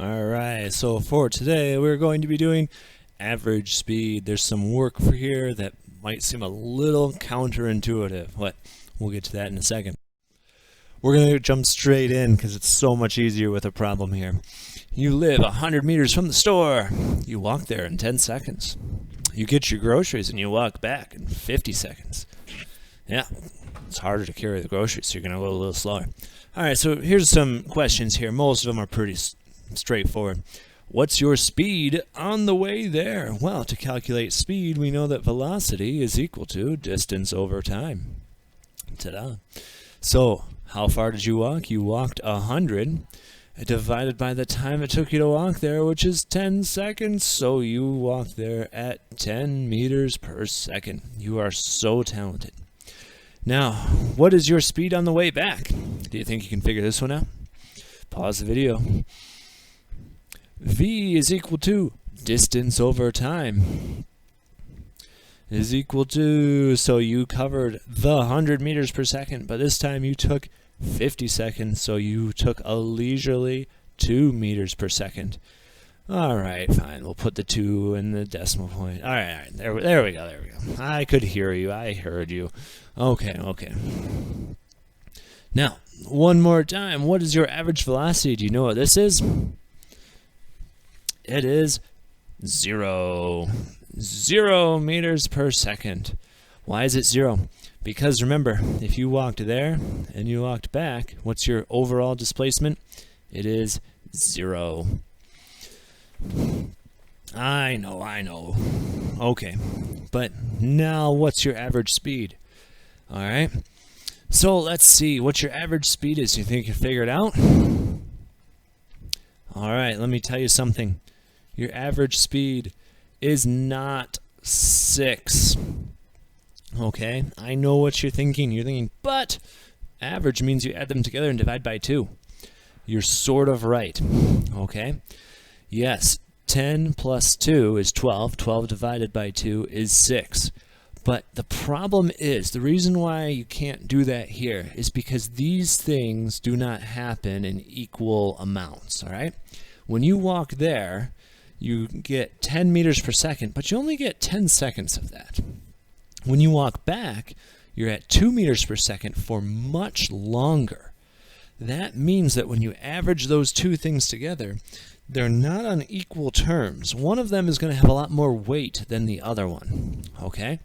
Alright, so for today we're going to be doing average speed. There's some work for here that might seem a little counterintuitive, but we'll get to that in a second. We're going to jump straight in because it's so much easier with a problem here. You live 100 meters from the store. You walk there in 10 seconds. You get your groceries and you walk back in 50 seconds. Yeah, it's harder to carry the groceries, so you're going to go a little slower. Alright, so here's some questions here. Most of them are pretty straightforward. What's your speed on the way there? Well, to calculate speed, we know that velocity is equal to distance over time. Ta-da. So, how far did you walk? You walked 100 divided by the time it took you to walk there, which is 10 seconds. So you walked there at 10 meters per second. You are so talented. Now, what is your speed on the way back? Do you think you can figure this one out? Pause the video. V is equal to distance over time is equal to, so you covered the 100 meters per second, but this time you took 50 seconds, so you took a leisurely 2 meters per second. Alright, fine, we'll put the 2 in the decimal point. Alright, there we go. I could hear you, I heard you. Okay. Now, one more time, what is your average velocity? Do you know what this is? It is 0 meters per second. Why is it 0? Because remember, if you walked there and you walked back, what's your overall displacement? It is 0. I know. Okay, but now what's your average speed? Alright, so let's see what your average speed is. You think you figured it out? Alright, let me tell you something. Your average speed is not 6. Okay, I know what you're thinking. You're thinking, but average means you add them together and divide by 2. You're sort of right. Okay, yes, 10 plus 2 is 12. 12 divided by 2 is 6. But the problem is, the reason why you can't do that here is because these things do not happen in equal amounts, all right? When you walk there, you get 10 meters per second, but you only get 10 seconds of that. When you walk back, you're at 2 meters per second for much longer. That means that when you average those two things together, they're not on equal terms. One of them is going to have a lot more weight than the other one, okay?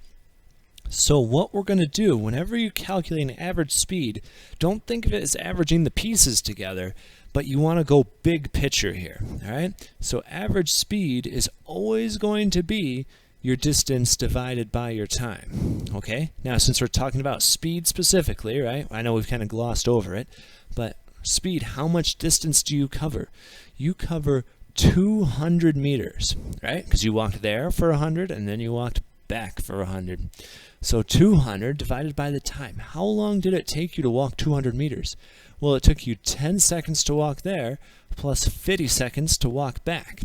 So what we're going to do, whenever you calculate an average speed, don't think of it as averaging the pieces together, but you want to go big picture here, all right? So average speed is always going to be your distance divided by your time, okay? Now, since we're talking about speed specifically, right? I know we've kind of glossed over it, but speed, how much distance do you cover? You cover 200 meters, right? Because you walked there for 100 and then you walked back for 100. So 200 divided by the time. How long did it take you to walk 200 meters? Well, it took you 10 seconds to walk there, plus 50 seconds to walk back.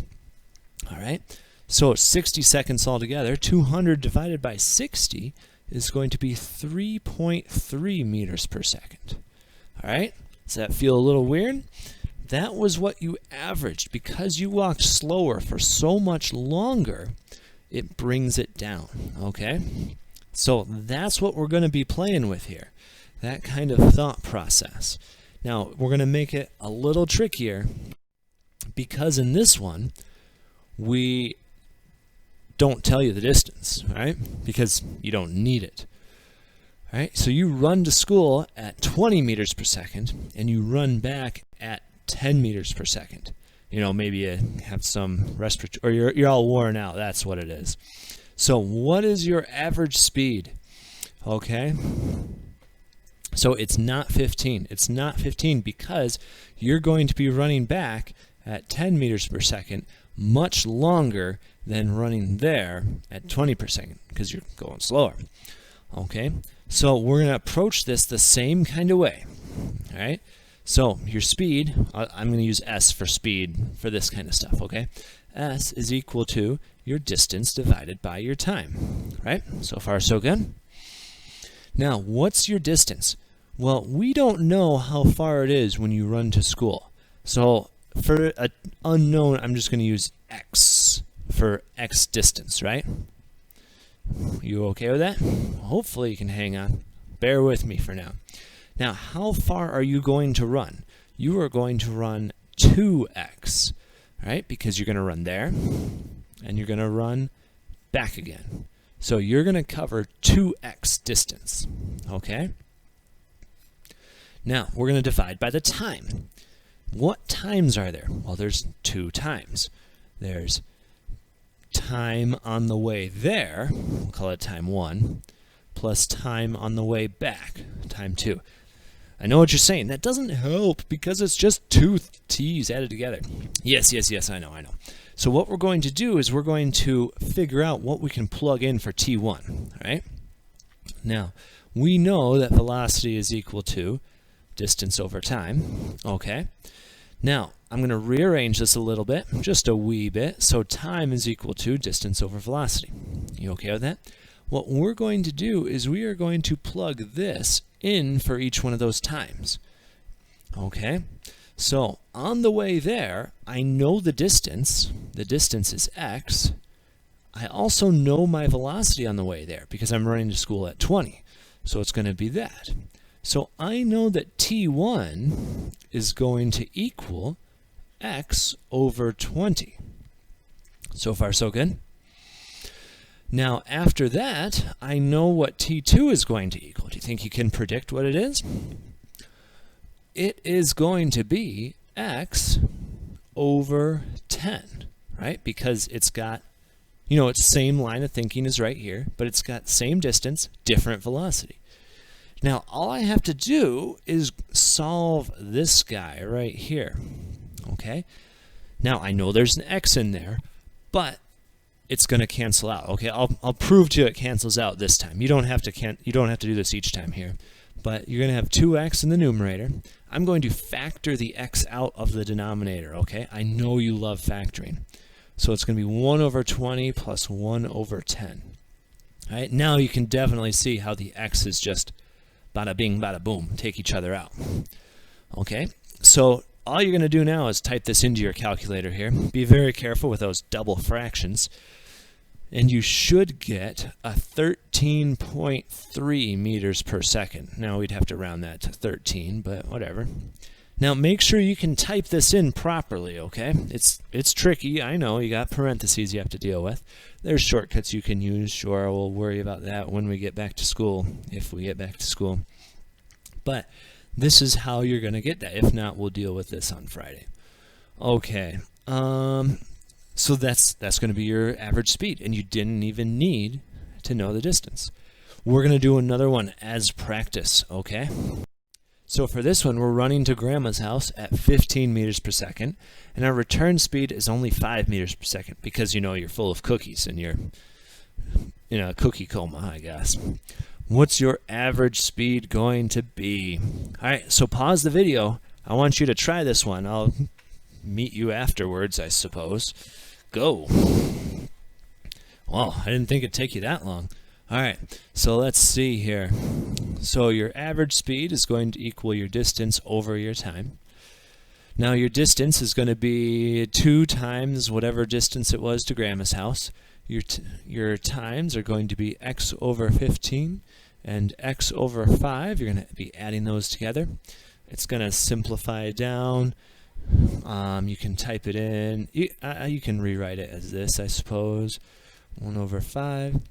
All right? So it's 60 seconds altogether. 200 divided by 60 is going to be 3.3 meters per second. All right? Does that feel a little weird? That was what you averaged. Because you walked slower for so much longer, it brings it down. Okay? So that's what we're going to be playing with here. That kind of thought process. Now, we're going to make it a little trickier because in this one, we don't tell you the distance, right? Because you don't need it. All right? So you run to school at 20 meters per second and you run back at 10 meters per second. You know, maybe you have some respiratory, or you're all worn out. That's what it is. So what is your average speed? Okay? So it's not 15. It's not 15 because you're going to be running back at 10 meters per second much longer than running there at 20 per second because you're going slower. Okay? So we're going to approach this the same kind of way. All right? So your speed, I'm going to use S for speed for this kind of stuff, okay? S is equal to your distance divided by your time, right? So far, so good. Now, what's your distance? Well, we don't know how far it is when you run to school. So for an unknown, I'm just going to use x for x distance, right? You okay with that? Hopefully you can hang on. Bear with me for now. Now, how far are you going to run? You are going to run 2x, right? Because you're going to run there, and you're going to run back again. So you're going to cover 2x distance, okay? Now, we're going to divide by the time. What times are there? Well, there's 2 times. There's time on the way there, we'll call it time 1, plus time on the way back, time 2. I know what you're saying. That doesn't help because it's just 2 t's added together. Yes, I know. So what we're going to do is we're going to figure out what we can plug in for t1, all right? Now, we know that velocity is equal to distance over time, okay? Now, I'm going to rearrange this a little bit, just a wee bit. So time is equal to distance over velocity. You okay with that? What we're going to do is we are going to plug this in for each one of those times. Okay? So on the way there, I know the distance. The distance is x. I also know my velocity on the way there because I'm running to school at 20. So it's going to be that. So I know that t1 is going to equal x over 20. So far, so good. Now, after that, I know what t2 is going to equal. Do you think you can predict what it is? It is going to be x over 10, right? Because it's got, you know, its same line of thinking is right here, but it's got same distance, different velocity. Now, all I have to do is solve this guy right here, okay? Now, I know there's an x in there, but it's going to cancel out, okay? I'll prove to you it cancels out this time. You don't have to do this each time here, but you're going to have 2x in the numerator. I'm going to factor the x out of the denominator, okay? I know you love factoring. So it's going to be 1 over 20 plus 1 over 10. All right, now you can definitely see how the x is just bada bing, bada boom, take each other out. Okay, so all you're going to do now is type this into your calculator here. Be very careful with those double fractions. And you should get a 13.3 meters per second. Now we'd have to round that to 13, but whatever. Now make sure you can type this in properly, okay? It's tricky, I know. You got parentheses you have to deal with. There's shortcuts you can use. Sure, we'll worry about that when we get back to school, if we get back to school. But this is how you're going to get that. If not, we'll deal with this on Friday. Okay. So that's going to be your average speed, and you didn't even need to know the distance. We're going to do another one as practice, okay? So for this one, we're running to Grandma's house at 15 meters per second, and our return speed is only 5 meters per second because, you know, you're full of cookies and you're in a cookie coma, I guess. What's your average speed going to be? All right, so pause the video. I want you to try this one. I'll meet you afterwards, I suppose. Go. Well, I didn't think it'd take you that long. All right, so let's see here. So your average speed is going to equal your distance over your time. Now your distance is going to be 2 times whatever distance it was to Grandma's house. Your times are going to be x over 15 and x over 5. You're going to be adding those together. It's going to simplify down. You can type it in. You can rewrite it as this, I suppose. 1 over 5.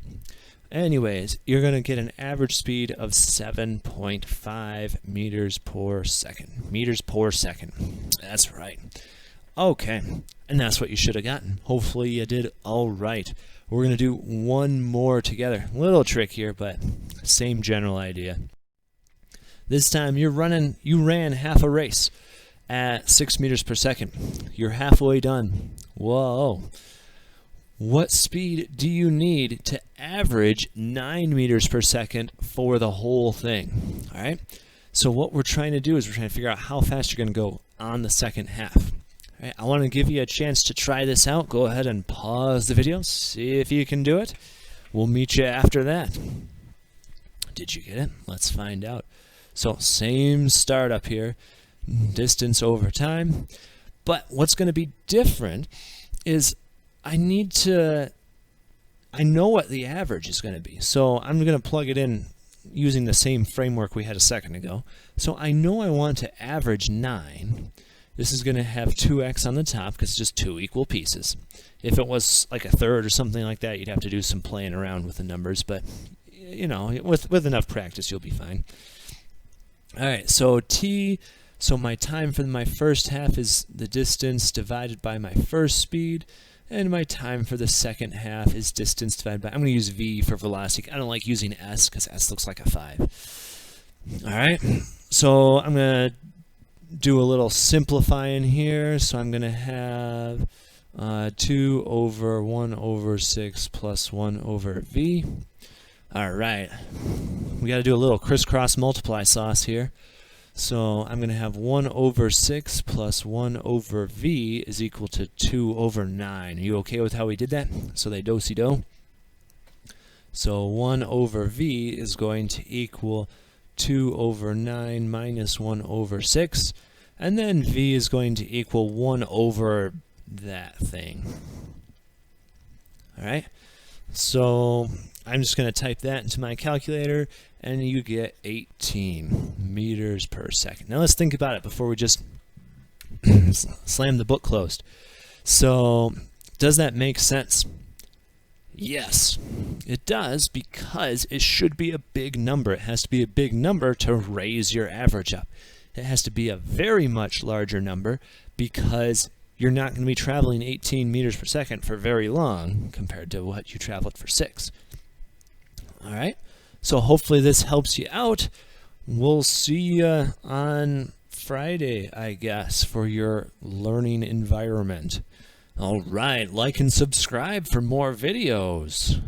Anyways, you're going to get an average speed of 7.5 meters per second. Meters per second. That's right. Okay, and that's what you should have gotten. Hopefully you did all right. We're going to do one more together. A little trick here, but same general idea. This time you ran half a race at 6 meters per second. You're halfway done. Whoa. What speed do you need to average 9 meters per second for the whole thing? All right. So what we're trying to do is we're trying to figure out how fast you're going to go on the second half. All right, I want to give you a chance to try this out. Go ahead and pause the video. See if you can do it. We'll meet you after that. Did you get it? Let's find out. So same startup here. Distance over time. But what's going to be different is I know what the average is going to be. So I'm going to plug it in using the same framework we had a second ago. So I know I want to average 9. This is going to have 2x on the top because it's just 2 equal pieces. If it was like a third or something like that, you'd have to do some playing around with the numbers, but you know, with enough practice, you'll be fine. All right, so so my time for my first half is the distance divided by my first speed, and my time for the second half is distance divided by, I'm going to use v for velocity. I don't like using s because s looks like a 5. All right, so I'm going to do a little simplifying here. So I'm going to have 2 over 1 over 6 plus 1 over v. All right, we got to do a little crisscross multiply sauce here. So I'm going to have 1 over 6 plus 1 over v is equal to 2 over 9. Are you okay with how we did that? So they do-si-do. So 1 over v is going to equal 2 over 9 minus 1 over 6. And then v is going to equal 1 over that thing. All right, so I'm just going to type that into my calculator, and you get 18 meters per second. Now let's think about it before we just slam the book closed. So does that make sense? Yes, it does, because it should be a big number. It has to be a big number to raise your average up. It has to be a very much larger number because you're not going to be traveling 18 meters per second for very long compared to what you traveled for 6. All right, so hopefully this helps you out. We'll see you on Friday, I guess, for your learning environment. All right, like and subscribe for more videos.